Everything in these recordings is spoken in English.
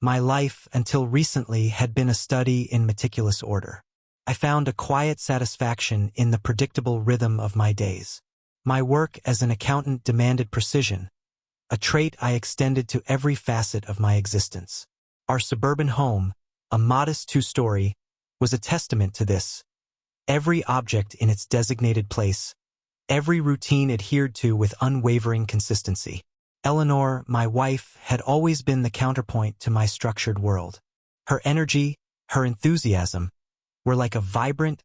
My life, until recently, had been a study in meticulous order. I found a quiet satisfaction in the predictable rhythm of my days. My work as an accountant demanded precision, a trait I extended to every facet of my existence. Our suburban home, a modest two-story, was a testament to this. Every object in its designated place, every routine adhered to with unwavering consistency. Eleanor, my wife, had always been the counterpoint to my structured world. Her energy, her enthusiasm, were like a vibrant,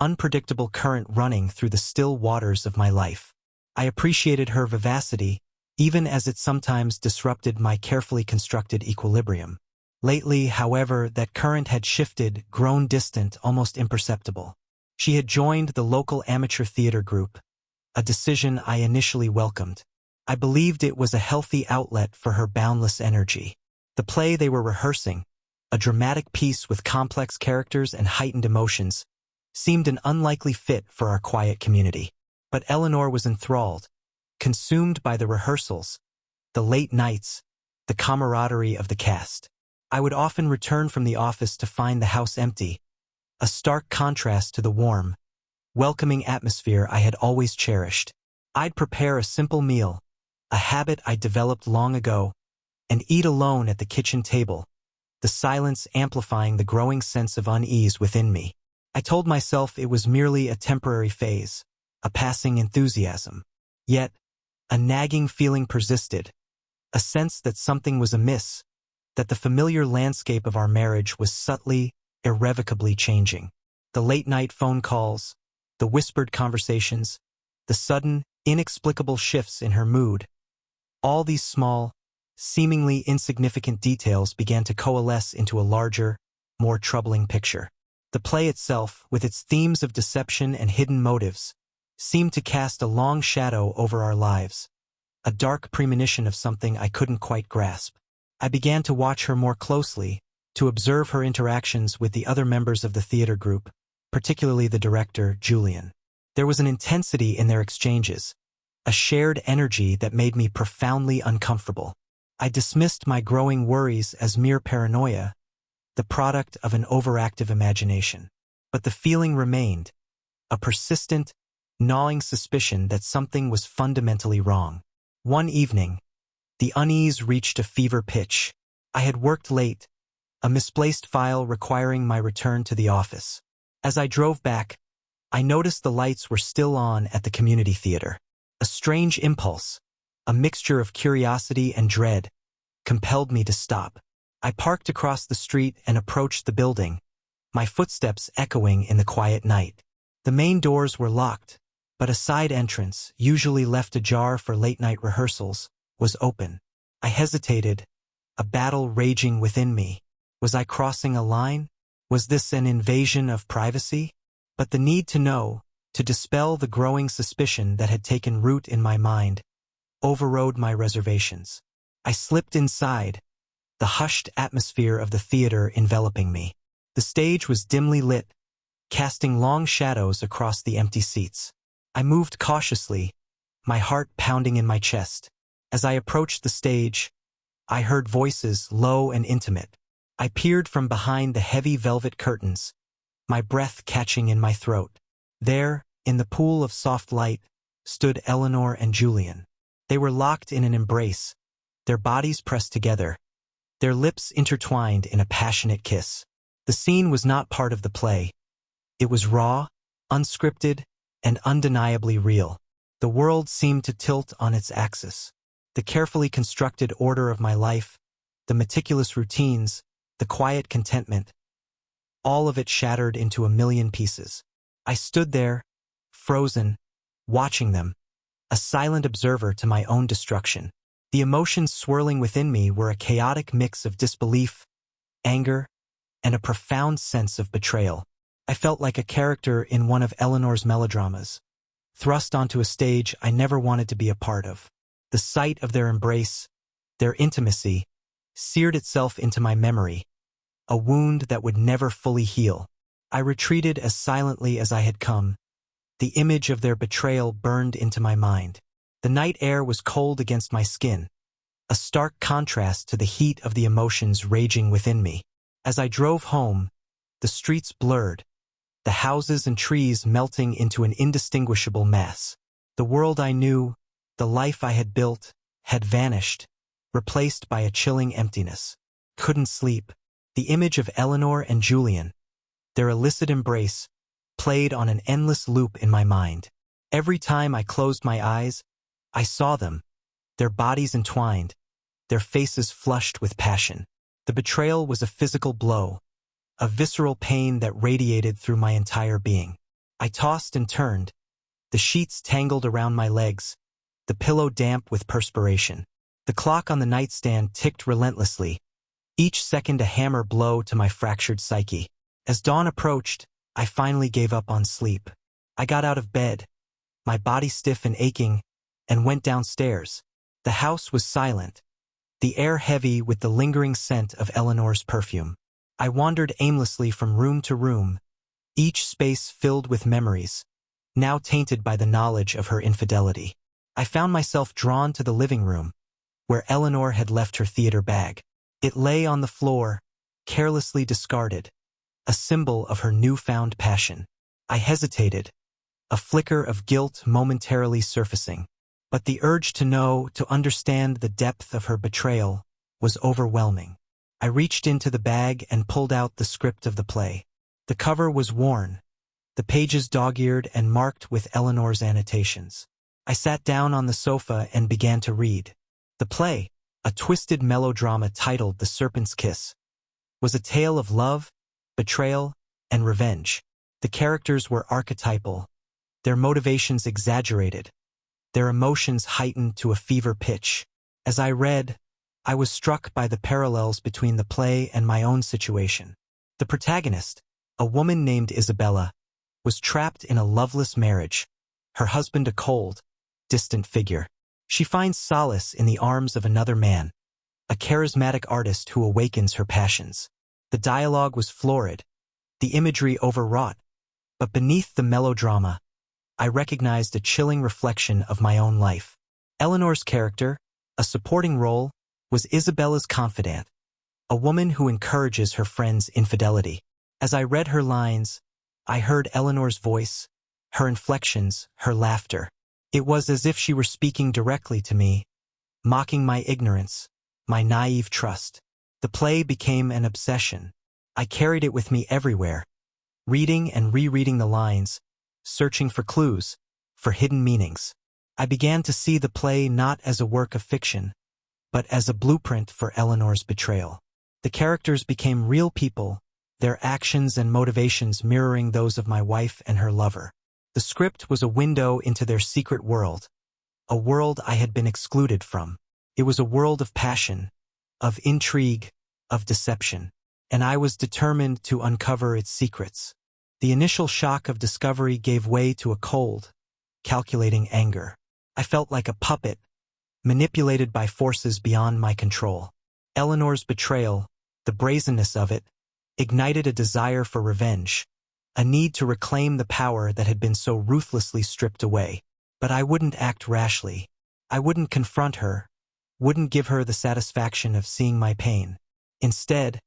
unpredictable current running through the still waters of my life. I appreciated her vivacity, even as it sometimes disrupted my carefully constructed equilibrium. Lately, however, that current had shifted, grown distant, almost imperceptible. She had joined the local amateur theater group, a decision I initially welcomed. I believed it was a healthy outlet for her boundless energy. The play they were rehearsing, a dramatic piece with complex characters and heightened emotions, seemed an unlikely fit for our quiet community. But Eleanor was enthralled, consumed by the rehearsals, the late nights, the camaraderie of the cast. I would often return from the office to find the house empty, a stark contrast to the warm, welcoming atmosphere I had always cherished. I'd prepare a simple meal, a habit I developed long ago, and eat alone at the kitchen table, the silence amplifying the growing sense of unease within me. I told myself it was merely a temporary phase, a passing enthusiasm. Yet, a nagging feeling persisted, a sense that something was amiss, that the familiar landscape of our marriage was subtly, irrevocably changing. The late-night phone calls, the whispered conversations, the sudden, inexplicable shifts in her mood, all these small, seemingly insignificant details began to coalesce into a larger, more troubling picture. The play itself, with its themes of deception and hidden motives, seemed to cast a long shadow over our lives, a dark premonition of something I couldn't quite grasp. I began to watch her more closely, to observe her interactions with the other members of the theater group, particularly the director, Julian. There was an intensity in their exchanges, a shared energy that made me profoundly uncomfortable. I dismissed my growing worries as mere paranoia, the product of an overactive imagination. But the feeling remained, a persistent, gnawing suspicion that something was fundamentally wrong. One evening, the unease reached a fever pitch. I had worked late, a misplaced file requiring my return to the office. As I drove back, I noticed the lights were still on at the community theater. A strange impulse, a mixture of curiosity and dread, compelled me to stop. I parked across the street and approached the building, my footsteps echoing in the quiet night. The main doors were locked, but a side entrance, usually left ajar for late-night rehearsals, was open. I hesitated, a battle raging within me. Was I crossing a line? Was this an invasion of privacy? But the need to know, to dispel the growing suspicion that had taken root in my mind, overrode my reservations. I slipped inside, the hushed atmosphere of the theater enveloping me. The stage was dimly lit, casting long shadows across the empty seats. I moved cautiously, my heart pounding in my chest. As I approached the stage, I heard voices low and intimate. I peered from behind the heavy velvet curtains, my breath catching in my throat. There, in the pool of soft light, stood Eleanor and Julian. They were locked in an embrace, their bodies pressed together, their lips intertwined in a passionate kiss. The scene was not part of the play. It was raw, unscripted, and undeniably real. The world seemed to tilt on its axis. The carefully constructed order of my life, the meticulous routines, the quiet contentment, all of it shattered into a million pieces. I stood there, frozen, watching them, a silent observer to my own destruction. The emotions swirling within me were a chaotic mix of disbelief, anger, and a profound sense of betrayal. I felt like a character in one of Eleanor's melodramas, thrust onto a stage I never wanted to be a part of. The sight of their embrace, their intimacy, seared itself into my memory, a wound that would never fully heal. I retreated as silently as I had come. The image of their betrayal burned into my mind. The night air was cold against my skin, a stark contrast to the heat of the emotions raging within me. As I drove home, the streets blurred, the houses and trees melting into an indistinguishable mess. The world I knew, the life I had built, had vanished, replaced by a chilling emptiness. Couldn't sleep. The image of Eleanor and Julian, their illicit embrace, played on an endless loop in my mind. Every time I closed my eyes, I saw them, their bodies entwined, their faces flushed with passion. The betrayal was a physical blow, a visceral pain that radiated through my entire being. I tossed and turned, the sheets tangled around my legs, the pillow damp with perspiration. The clock on the nightstand ticked relentlessly, each second a hammer blow to my fractured psyche. As dawn approached, I finally gave up on sleep. I got out of bed, my body stiff and aching, and went downstairs. The house was silent, the air heavy with the lingering scent of Eleanor's perfume. I wandered aimlessly from room to room, each space filled with memories, now tainted by the knowledge of her infidelity. I found myself drawn to the living room, where Eleanor had left her theater bag. It lay on the floor, carelessly discarded, a symbol of her newfound passion. I hesitated, a flicker of guilt momentarily surfacing. But the urge to know, to understand the depth of her betrayal, was overwhelming. I reached into the bag and pulled out the script of the play. The cover was worn, the pages dog-eared and marked with Eleanor's annotations. I sat down on the sofa and began to read. The play, a twisted melodrama titled The Serpent's Kiss, was a tale of love, betrayal, and revenge. The characters were archetypal, their motivations exaggerated, their emotions heightened to a fever pitch. As I read, I was struck by the parallels between the play and my own situation. The protagonist, a woman named Isabella, was trapped in a loveless marriage, her husband a cold, distant figure. She finds solace in the arms of another man, a charismatic artist who awakens her passions. The dialogue was florid, the imagery overwrought, but beneath the melodrama, I recognized a chilling reflection of my own life. Eleanor's character, a supporting role, was Isabella's confidant, a woman who encourages her friend's infidelity. As I read her lines, I heard Eleanor's voice, her inflections, her laughter. It was as if she were speaking directly to me, mocking my ignorance, my naive trust. The play became an obsession. I carried it with me everywhere, reading and rereading the lines, searching for clues, for hidden meanings. I began to see the play not as a work of fiction, but as a blueprint for Eleanor's betrayal. The characters became real people, their actions and motivations mirroring those of my wife and her lover. The script was a window into their secret world, a world I had been excluded from. It was a world of passion, of intrigue, of deception, and I was determined to uncover its secrets. The initial shock of discovery gave way to a cold, calculating anger. I felt like a puppet, manipulated by forces beyond my control. Eleanor's betrayal, the brazenness of it, ignited a desire for revenge, a need to reclaim the power that had been so ruthlessly stripped away. But I wouldn't act rashly. I wouldn't confront her, wouldn't give her the satisfaction of seeing my pain. Instead,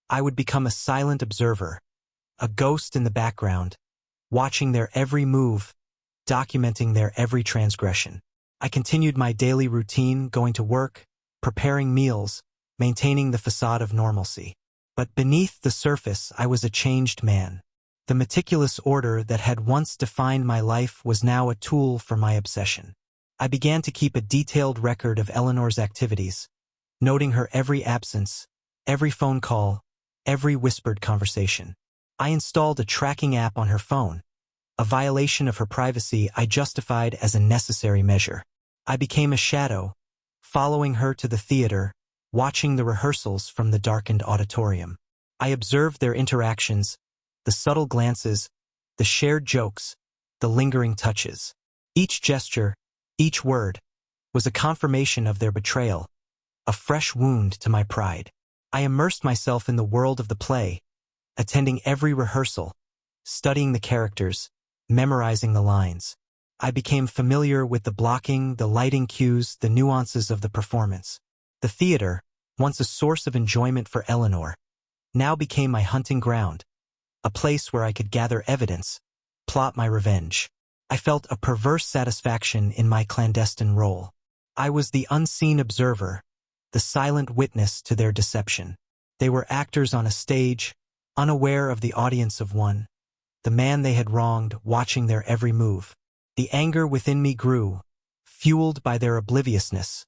I would become a silent observer, a ghost in the background, watching their every move, documenting their every transgression. I continued my daily routine, going to work, preparing meals, maintaining the facade of normalcy. But beneath the surface, I was a changed man. The meticulous order that had once defined my life was now a tool for my obsession. I began to keep a detailed record of Eleanor's activities, noting her every absence, every phone call, every whispered conversation. I installed a tracking app on her phone, a violation of her privacy I justified as a necessary measure. I became a shadow, following her to the theater, watching the rehearsals from the darkened auditorium. I observed their interactions, the subtle glances, the shared jokes, the lingering touches. Each gesture, each word, was a confirmation of their betrayal, a fresh wound to my pride. I immersed myself in the world of the play, attending every rehearsal, studying the characters, memorizing the lines. I became familiar with the blocking, the lighting cues, the nuances of the performance. The theater, once a source of enjoyment for Eleanor, now became my hunting ground, a place where I could gather evidence, plot my revenge. I felt a perverse satisfaction in my clandestine role. I was the unseen observer, the silent witness to their deception. They were actors on a stage, unaware of the audience of one, the man they had wronged watching their every move. The anger within me grew, fueled by their obliviousness,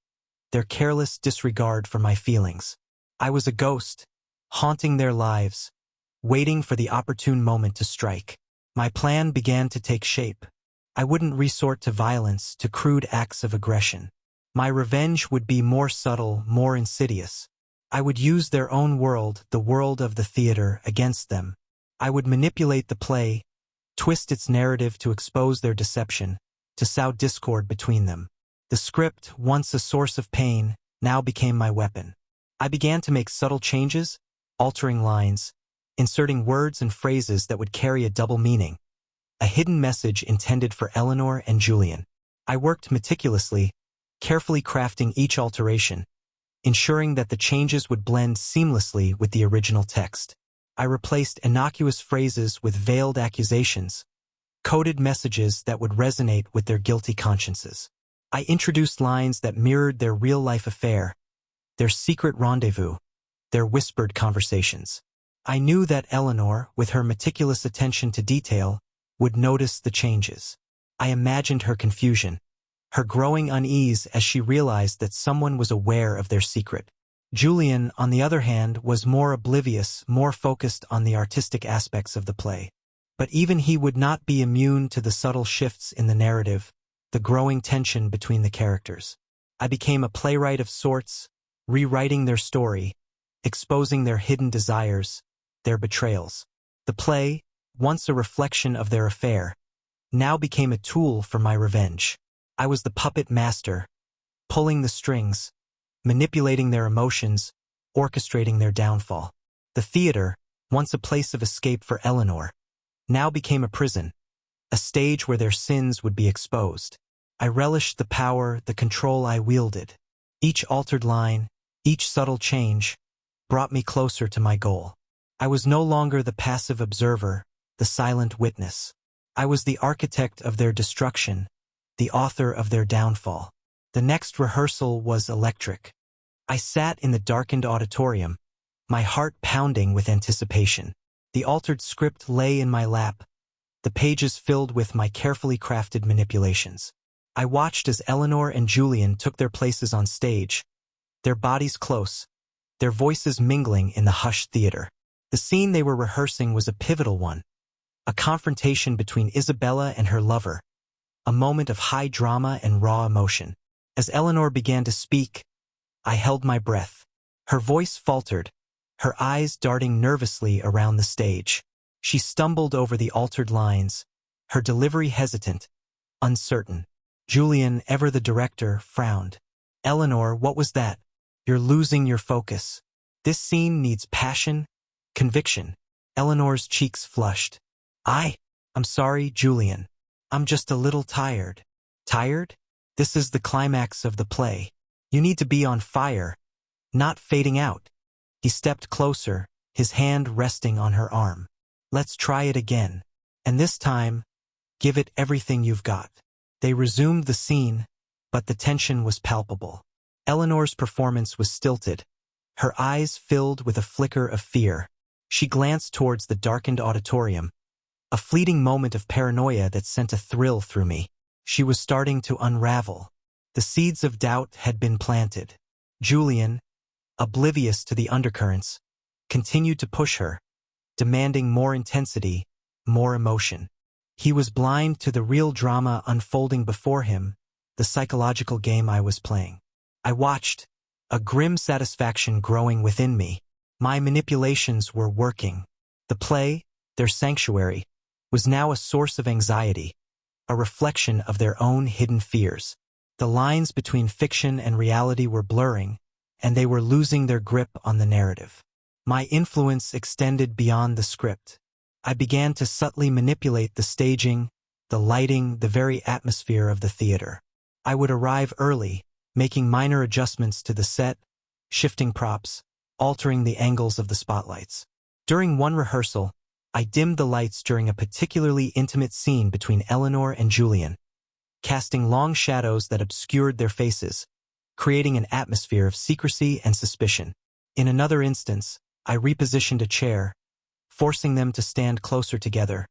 their careless disregard for my feelings. I was a ghost, haunting their lives, waiting for the opportune moment to strike. My plan began to take shape. I wouldn't resort to violence, to crude acts of aggression. My revenge would be more subtle, more insidious. I would use their own world, the world of the theater, against them. I would manipulate the play, twist its narrative to expose their deception, to sow discord between them. The script, once a source of pain, now became my weapon. I began to make subtle changes, altering lines, inserting words and phrases that would carry a double meaning, a hidden message intended for Eleanor and Julian. I worked meticulously, carefully crafting each alteration, ensuring that the changes would blend seamlessly with the original text. I replaced innocuous phrases with veiled accusations, coded messages that would resonate with their guilty consciences. I introduced lines that mirrored their real-life affair, their secret rendezvous, their whispered conversations. I knew that Eleanor, with her meticulous attention to detail, would notice the changes. I imagined her confusion, her growing unease as she realized that someone was aware of their secret. Julian, on the other hand, was more oblivious, more focused on the artistic aspects of the play. But even he would not be immune to the subtle shifts in the narrative, the growing tension between the characters. I became a playwright of sorts, rewriting their story, exposing their hidden desires, their betrayals. The play, once a reflection of their affair, now became a tool for my revenge. I was the puppet master, pulling the strings, manipulating their emotions, orchestrating their downfall. The theater, once a place of escape for Eleanor, now became a prison, a stage where their sins would be exposed. I relished the power, the control I wielded. Each altered line, each subtle change, brought me closer to my goal. I was no longer the passive observer, the silent witness. I was the architect of their destruction, the author of their downfall. The next rehearsal was electric. I sat in the darkened auditorium, my heart pounding with anticipation. The altered script lay in my lap, the pages filled with my carefully crafted manipulations. I watched as Eleanor and Julian took their places on stage, their bodies close, their voices mingling in the hushed theater. The scene they were rehearsing was a pivotal one, a confrontation between Isabella and her lover, a moment of high drama and raw emotion. As Eleanor began to speak, I held my breath. Her voice faltered, her eyes darting nervously around the stage. She stumbled over the altered lines, her delivery hesitant, uncertain. Julian, ever the director, frowned. Eleanor, what was that? You're losing your focus. This scene needs passion, conviction. Eleanor's cheeks flushed. I'm sorry, Julian. I'm just a little tired. Tired? This is the climax of the play. You need to be on fire, not fading out. He stepped closer, his hand resting on her arm. Let's try it again. And this time, give it everything you've got. They resumed the scene, but the tension was palpable. Eleanor's performance was stilted, her eyes filled with a flicker of fear. She glanced towards the darkened auditorium, a fleeting moment of paranoia that sent a thrill through me. She was starting to unravel. The seeds of doubt had been planted. Julian, oblivious to the undercurrents, continued to push her, demanding more intensity, more emotion. He was blind to the real drama unfolding before him, the psychological game I was playing. I watched, a grim satisfaction growing within me. My manipulations were working. The play, their sanctuary, was now a source of anxiety, a reflection of their own hidden fears. The lines between fiction and reality were blurring, and they were losing their grip on the narrative. My influence extended beyond the script. I began to subtly manipulate the staging, the lighting, the very atmosphere of the theater. I would arrive early, making minor adjustments to the set, shifting props, altering the angles of the spotlights. During one rehearsal, I dimmed the lights during a particularly intimate scene between Eleanor and Julian, casting long shadows that obscured their faces, creating an atmosphere of secrecy and suspicion. In another instance, I repositioned a chair, forcing them to stand closer together,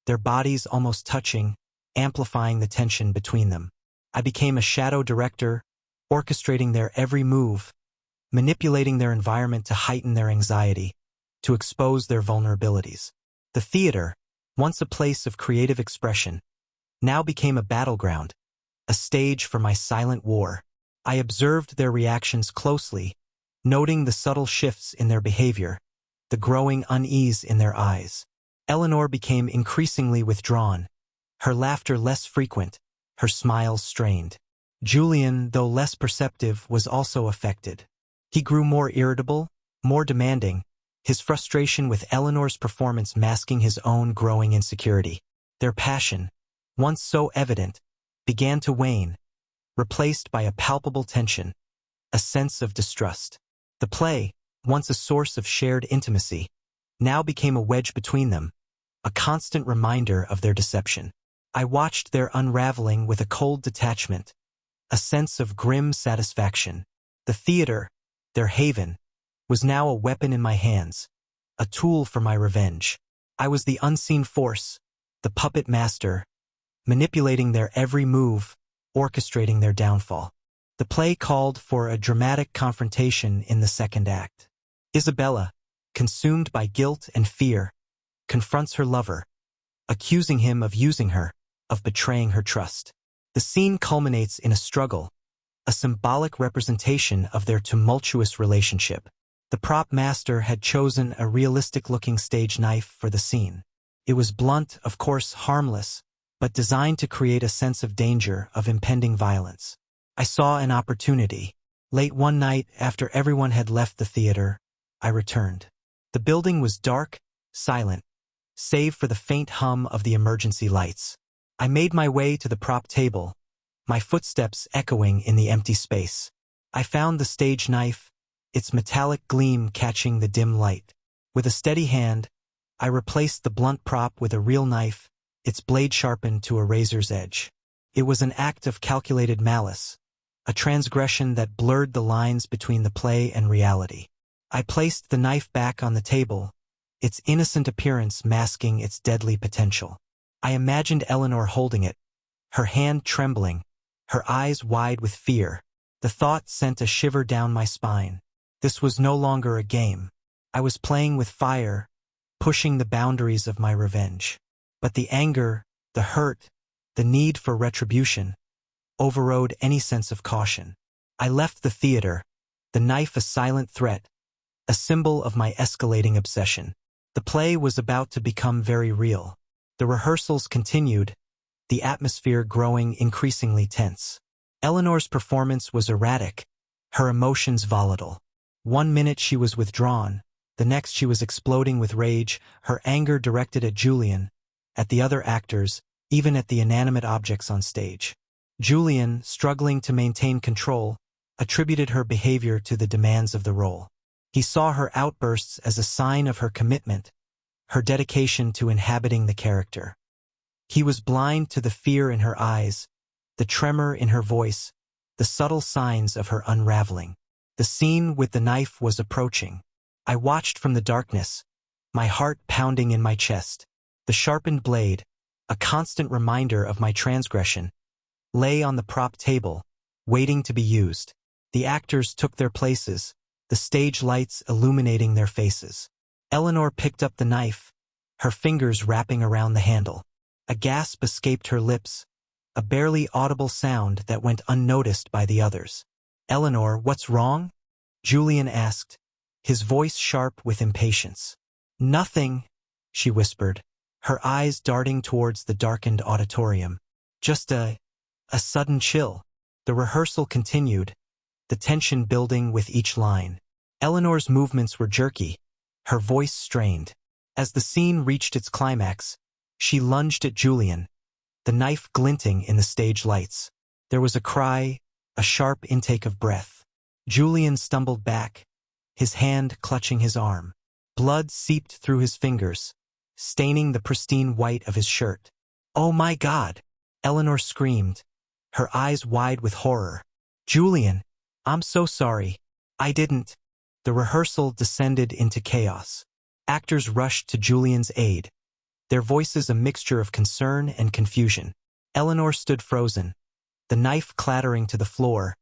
their bodies almost touching, amplifying the tension between them. I became a shadow director, orchestrating their every move, manipulating their environment to heighten their anxiety, to expose their vulnerabilities. The theater, once a place of creative expression, now became a battleground, a stage for my silent war. I observed their reactions closely, noting the subtle shifts in their behavior, the growing unease in their eyes. Eleanor became increasingly withdrawn, her laughter less frequent, her smiles strained. Julian, though less perceptive, was also affected. He grew more irritable, more demanding, his frustration with Eleanor's performance masking his own growing insecurity. Their passion, once so evident, began to wane, replaced by a palpable tension, a sense of distrust. The play, once a source of shared intimacy, now became a wedge between them, a constant reminder of their deception. I watched their unraveling with a cold detachment, a sense of grim satisfaction. The theater, their haven, was now a weapon in my hands, a tool for my revenge. I was the unseen force, the puppet master, manipulating their every move, orchestrating their downfall. The play called for a dramatic confrontation in the second act. Isabella, consumed by guilt and fear, confronts her lover, accusing him of using her, of betraying her trust. The scene culminates in a struggle, a symbolic representation of their tumultuous relationship. The prop master had chosen a realistic-looking stage knife for the scene. It was blunt, of course harmless, but designed to create a sense of danger, of impending violence. I saw an opportunity. Late one night, after everyone had left the theater, I returned. The building was dark, silent, save for the faint hum of the emergency lights. I made my way to the prop table, my footsteps echoing in the empty space. I found the stage knife, its metallic gleam catching the dim light. With a steady hand, I replaced the blunt prop with a real knife, its blade sharpened to a razor's edge. It was an act of calculated malice, a transgression that blurred the lines between the play and reality. I placed the knife back on the table, its innocent appearance masking its deadly potential. I imagined Eleanor holding it, her hand trembling, her eyes wide with fear. The thought sent a shiver down my spine. This was no longer a game. I was playing with fire, pushing the boundaries of my revenge. But the anger, the hurt, the need for retribution overrode any sense of caution. I left the theater, the knife a silent threat, a symbol of my escalating obsession. The play was about to become very real. The rehearsals continued, the atmosphere growing increasingly tense. Eleanor's performance was erratic, her emotions volatile. One minute she was withdrawn, the next she was exploding with rage, her anger directed at Julian, at the other actors, even at the inanimate objects on stage. Julian, struggling to maintain control, attributed her behavior to the demands of the role. He saw her outbursts as a sign of her commitment, her dedication to inhabiting the character. He was blind to the fear in her eyes, the tremor in her voice, the subtle signs of her unraveling. The scene with the knife was approaching. I watched from the darkness, my heart pounding in my chest. The sharpened blade, a constant reminder of my transgression, lay on the prop table, waiting to be used. The actors took their places, the stage lights illuminating their faces. Eleanor picked up the knife, her fingers wrapping around the handle. A gasp escaped her lips, a barely audible sound that went unnoticed by the others. "Eleanor, what's wrong?" Julian asked, his voice sharp with impatience. "Nothing," she whispered, her eyes darting towards the darkened auditorium. "Just a sudden chill." The rehearsal continued, the tension building with each line. Eleanor's movements were jerky, her voice strained. As the scene reached its climax, she lunged at Julian, the knife glinting in the stage lights. There was a cry, a sharp intake of breath. Julian stumbled back, his hand clutching his arm. Blood seeped through his fingers, staining the pristine white of his shirt. "Oh my God!" Eleanor screamed, her eyes wide with horror. "Julian, I'm so sorry. I didn't." The rehearsal descended into chaos. Actors rushed to Julian's aid, their voices a mixture of concern and confusion. Eleanor stood frozen, the knife clattering to the floor,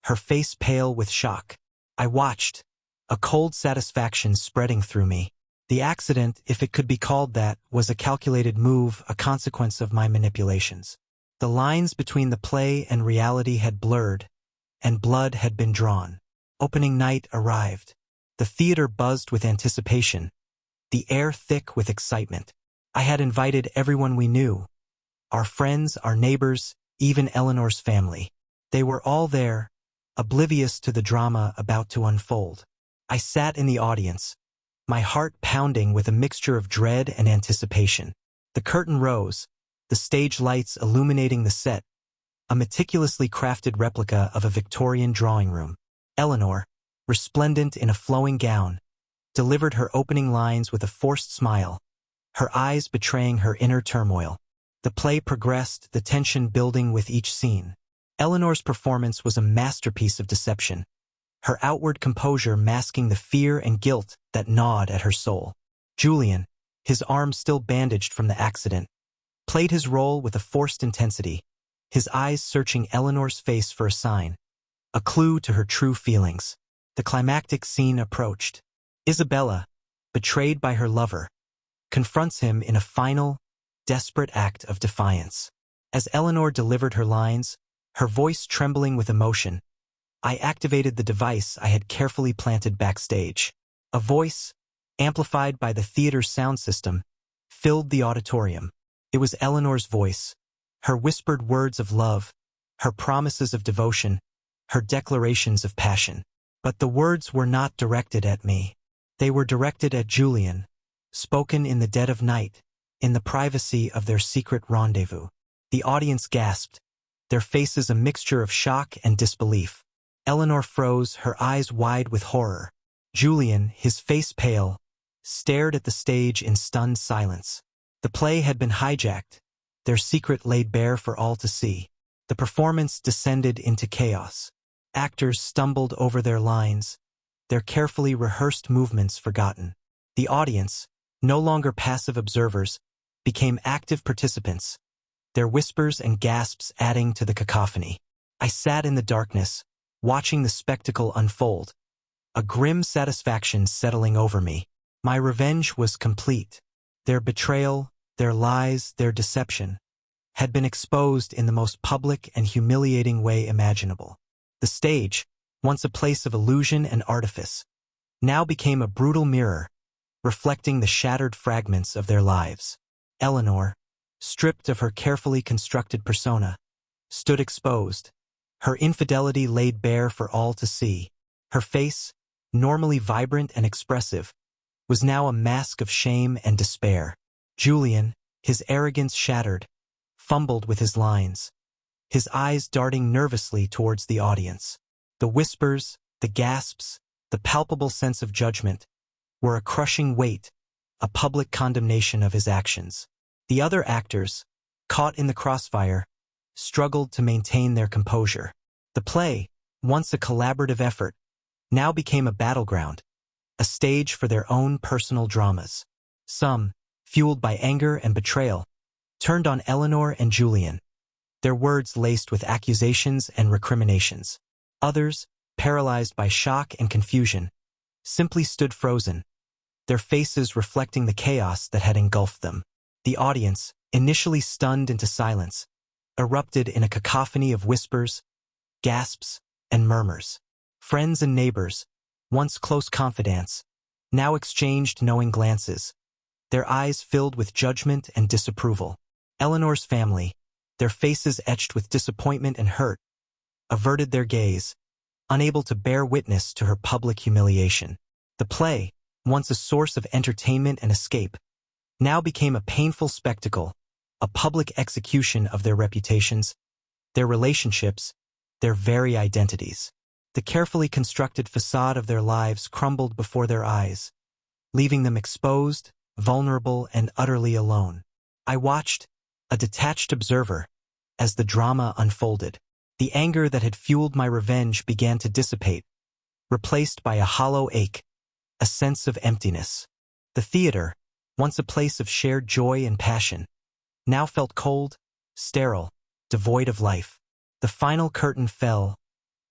her face pale with shock. I watched, a cold satisfaction spreading through me. The accident, if it could be called that, was a calculated move, a consequence of my manipulations. The lines between the play and reality had blurred, and blood had been drawn. Opening night arrived. The theater buzzed with anticipation, the air thick with excitement. I had invited everyone we knew, our friends, our neighbors, even Eleanor's family. They were all there, oblivious to the drama about to unfold. I sat in the audience, my heart pounding with a mixture of dread and anticipation. The curtain rose, the stage lights illuminating the set, a meticulously crafted replica of a Victorian drawing room. Eleanor, resplendent in a flowing gown, delivered her opening lines with a forced smile, her eyes betraying her inner turmoil. The play progressed, the tension building with each scene. Eleanor's performance was a masterpiece of deception, her outward composure masking the fear and guilt that gnawed at her soul. Julian, his arm still bandaged from the accident, played his role with a forced intensity, his eyes searching Eleanor's face for a sign, a clue to her true feelings. The climactic scene approached. Isabella, betrayed by her lover, confronts him in a final, desperate act of defiance. As Eleanor delivered her lines, her voice trembling with emotion, I activated the device I had carefully planted backstage. A voice, amplified by the theater's sound system, filled the auditorium. It was Eleanor's voice, her whispered words of love, her promises of devotion, her declarations of passion. But the words were not directed at me. They were directed at Julian, spoken in the dead of night, in the privacy of their secret rendezvous. The audience gasped, their faces a mixture of shock and disbelief. Eleanor froze, her eyes wide with horror. Julian, his face pale, stared at the stage in stunned silence. The play had been hijacked, their secret laid bare for all to see. The performance descended into chaos. Actors stumbled over their lines, their carefully rehearsed movements forgotten. The audience, no longer passive observers, became active participants, their whispers and gasps adding to the cacophony. I sat in the darkness, watching the spectacle unfold, a grim satisfaction settling over me. My revenge was complete. Their betrayal, their lies, their deception, had been exposed in the most public and humiliating way imaginable. The stage, once a place of illusion and artifice, now became a brutal mirror, reflecting the shattered fragments of their lives. Eleanor, stripped of her carefully constructed persona, stood exposed, her infidelity laid bare for all to see. Her face, normally vibrant and expressive, was now a mask of shame and despair. Julian, his arrogance shattered, fumbled with his lines, his eyes darting nervously towards the audience. The whispers, the gasps, the palpable sense of judgment were a crushing weight, a public condemnation of his actions. The other actors, caught in the crossfire, struggled to maintain their composure. The play, once a collaborative effort, now became a battleground, a stage for their own personal dramas. Some, fueled by anger and betrayal, turned on Eleanor and Julian, their words laced with accusations and recriminations. Others, paralyzed by shock and confusion, simply stood frozen, their faces reflecting the chaos that had engulfed them. The audience, initially stunned into silence, erupted in a cacophony of whispers, gasps, and murmurs. Friends and neighbors, once close confidants, now exchanged knowing glances, their eyes filled with judgment and disapproval. Eleanor's family, their faces etched with disappointment and hurt, averted their gaze, unable to bear witness to her public humiliation. The play, once a source of entertainment and escape, now became a painful spectacle, a public execution of their reputations, their relationships, their very identities. The carefully constructed facade of their lives crumbled before their eyes, leaving them exposed, vulnerable, and utterly alone. I watched, a detached observer, as the drama unfolded. The anger that had fueled my revenge began to dissipate, replaced by a hollow ache, a sense of emptiness. The theater, once a place of shared joy and passion, now felt cold, sterile, devoid of life. The final curtain fell,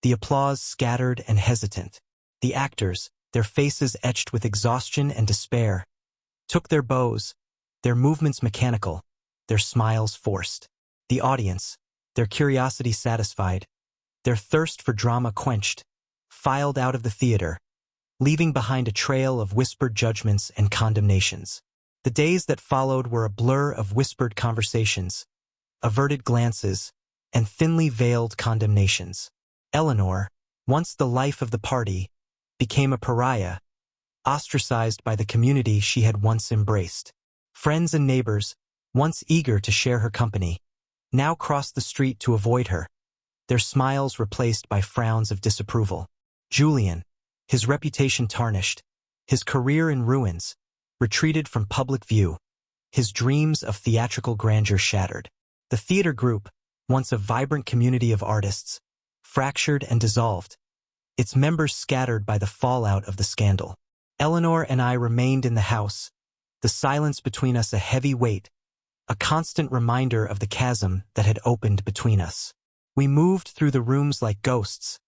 the applause scattered and hesitant. The actors, their faces etched with exhaustion and despair, took their bows, their movements mechanical, their smiles forced. The audience, their curiosity satisfied, their thirst for drama quenched, filed out of the theater, leaving behind a trail of whispered judgments and condemnations. The days that followed were a blur of whispered conversations, averted glances, and thinly veiled condemnations. Eleanor, once the life of the party, became a pariah, ostracized by the community she had once embraced. Friends and neighbors, once eager to share her company, now crossed the street to avoid her, their smiles replaced by frowns of disapproval. Julian, his reputation tarnished, his career in ruins, retreated from public view, his dreams of theatrical grandeur shattered. The theater group, once a vibrant community of artists, fractured and dissolved, its members scattered by the fallout of the scandal. Eleanor and I remained in the house, the silence between us a heavy weight, a constant reminder of the chasm that had opened between us. We moved through the rooms like ghosts,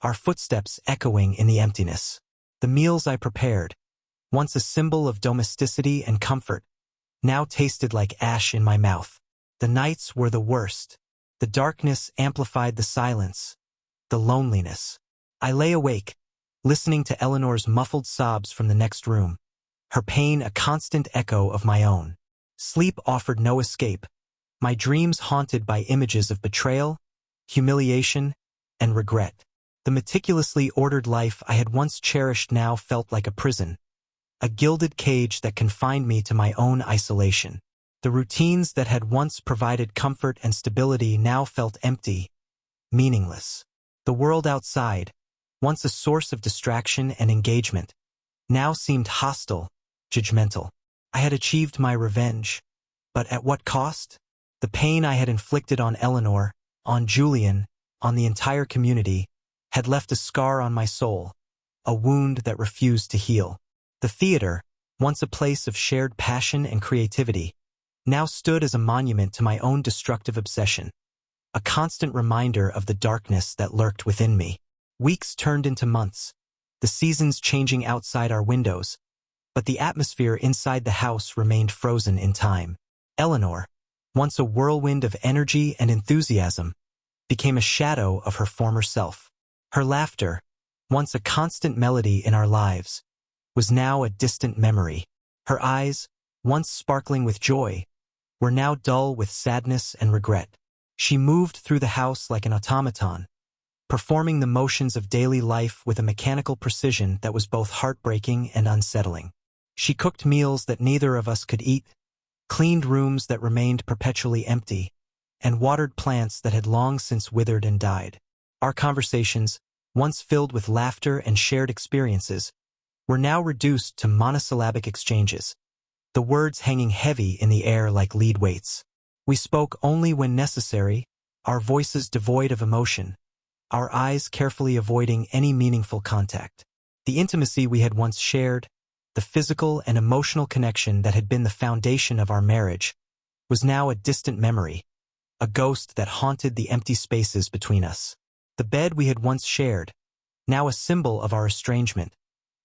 our footsteps echoing in the emptiness. The meals I prepared, once a symbol of domesticity and comfort, now tasted like ash in my mouth. The nights were the worst. The darkness amplified the silence, the loneliness. I lay awake, listening to Eleanor's muffled sobs from the next room, her pain a constant echo of my own. Sleep offered no escape, my dreams haunted by images of betrayal, humiliation, and regret. The meticulously ordered life I had once cherished now felt like a prison, a gilded cage that confined me to my own isolation. The routines that had once provided comfort and stability now felt empty, meaningless. The world outside, once a source of distraction and engagement, now seemed hostile, judgmental. I had achieved my revenge, but at what cost? The pain I had inflicted on Eleanor, on Julian, on the entire community, had left a scar on my soul, a wound that refused to heal. The theater, once a place of shared passion and creativity, now stood as a monument to my own destructive obsession, a constant reminder of the darkness that lurked within me. Weeks turned into months, the seasons changing outside our windows, but the atmosphere inside the house remained frozen in time. Eleanor, once a whirlwind of energy and enthusiasm, became a shadow of her former self. Her laughter, once a constant melody in our lives, was now a distant memory. Her eyes, once sparkling with joy, were now dull with sadness and regret. She moved through the house like an automaton, performing the motions of daily life with a mechanical precision that was both heartbreaking and unsettling. She cooked meals that neither of us could eat, cleaned rooms that remained perpetually empty, and watered plants that had long since withered and died. Our conversations, once filled with laughter and shared experiences, were now reduced to monosyllabic exchanges, the words hanging heavy in the air like lead weights. We spoke only when necessary, our voices devoid of emotion, our eyes carefully avoiding any meaningful contact. The intimacy we had once shared, the physical and emotional connection that had been the foundation of our marriage, was now a distant memory, a ghost that haunted the empty spaces between us. The bed we had once shared, now a symbol of our estrangement,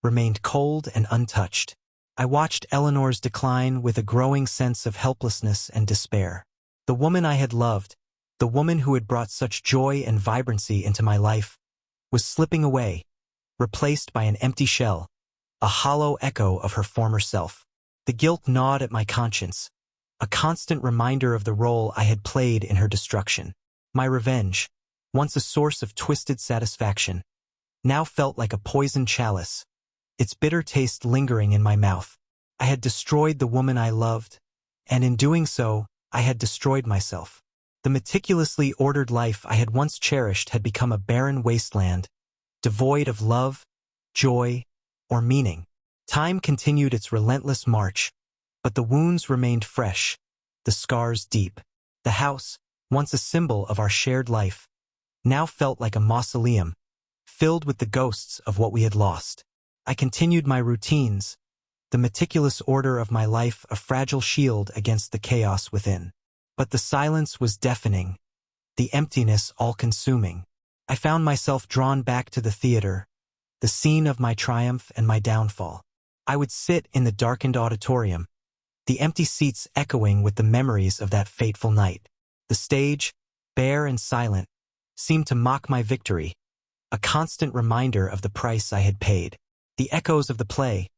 remained cold and untouched. I watched Eleanor's decline with a growing sense of helplessness and despair. The woman I had loved, the woman who had brought such joy and vibrancy into my life, was slipping away, replaced by an empty shell, a hollow echo of her former self. The guilt gnawed at my conscience, a constant reminder of the role I had played in her destruction. My revenge, once a source of twisted satisfaction, now felt like a poisoned chalice, its bitter taste lingering in my mouth. I had destroyed the woman I loved, and in doing so, I had destroyed myself. The meticulously ordered life I had once cherished had become a barren wasteland, devoid of love, joy, or meaning. Time continued its relentless march, but the wounds remained fresh, the scars deep. The house, once a symbol of our shared life, now felt like a mausoleum, filled with the ghosts of what we had lost. I continued my routines, the meticulous order of my life a fragile shield against the chaos within. But the silence was deafening, the emptiness all-consuming. I found myself drawn back to the theater, the scene of my triumph and my downfall. I would sit in the darkened auditorium, the empty seats echoing with the memories of that fateful night. The stage, bare and silent, seemed to mock my victory, a constant reminder of the price I had paid. The echoes of the play,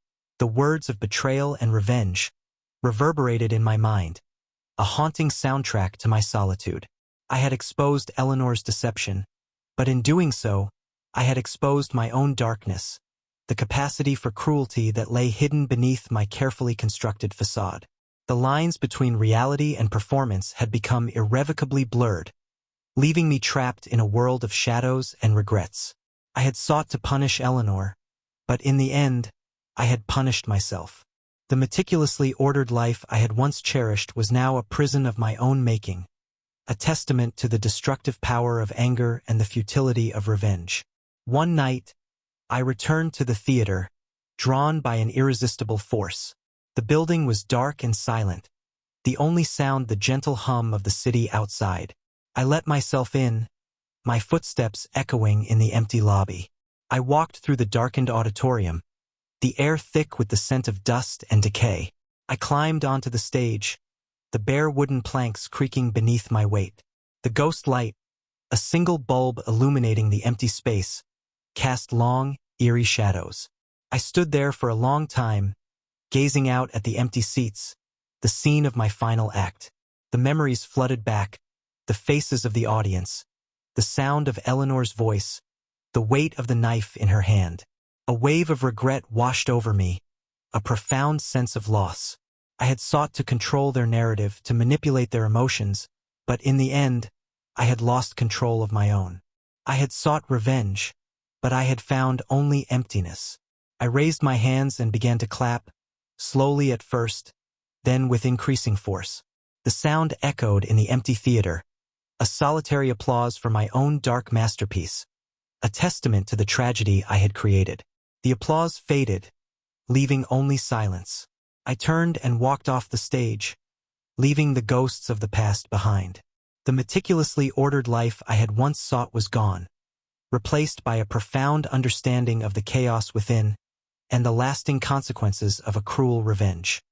the words of betrayal and revenge, reverberated in my mind, a haunting soundtrack to my solitude. I had exposed Eleanor's deception, but in doing so, I had exposed my own darkness, the capacity for cruelty that lay hidden beneath my carefully constructed facade. The lines between reality and performance had become irrevocably blurred, leaving me trapped in a world of shadows and regrets. I had sought to punish Eleanor, but in the end, I had punished myself. The meticulously ordered life I had once cherished was now a prison of my own making, a testament to the destructive power of anger and the futility of revenge. One night, I returned to the theater, drawn by an irresistible force. The building was dark and silent, the only sound the gentle hum of the city outside. I let myself in, my footsteps echoing in the empty lobby. I walked through the darkened auditorium, the air thick with the scent of dust and decay. I climbed onto the stage, the bare wooden planks creaking beneath my weight. The ghost light, a single bulb illuminating the empty space, cast long, eerie shadows. I stood there for a long time, gazing out at the empty seats, the scene of my final act. The memories flooded back, the faces of the audience, the sound of Eleanor's voice, the weight of the knife in her hand. A wave of regret washed over me, a profound sense of loss. I had sought to control their narrative, to manipulate their emotions, but in the end, I had lost control of my own. I had sought revenge, but I had found only emptiness. I raised my hands and began to clap, slowly at first, then with increasing force. The sound echoed in the empty theater, a solitary applause for my own dark masterpiece, a testament to the tragedy I had created. The applause faded, leaving only silence. I turned and walked off the stage, leaving the ghosts of the past behind. The meticulously ordered life I had once sought was gone, replaced by a profound understanding of the chaos within and the lasting consequences of a cruel revenge.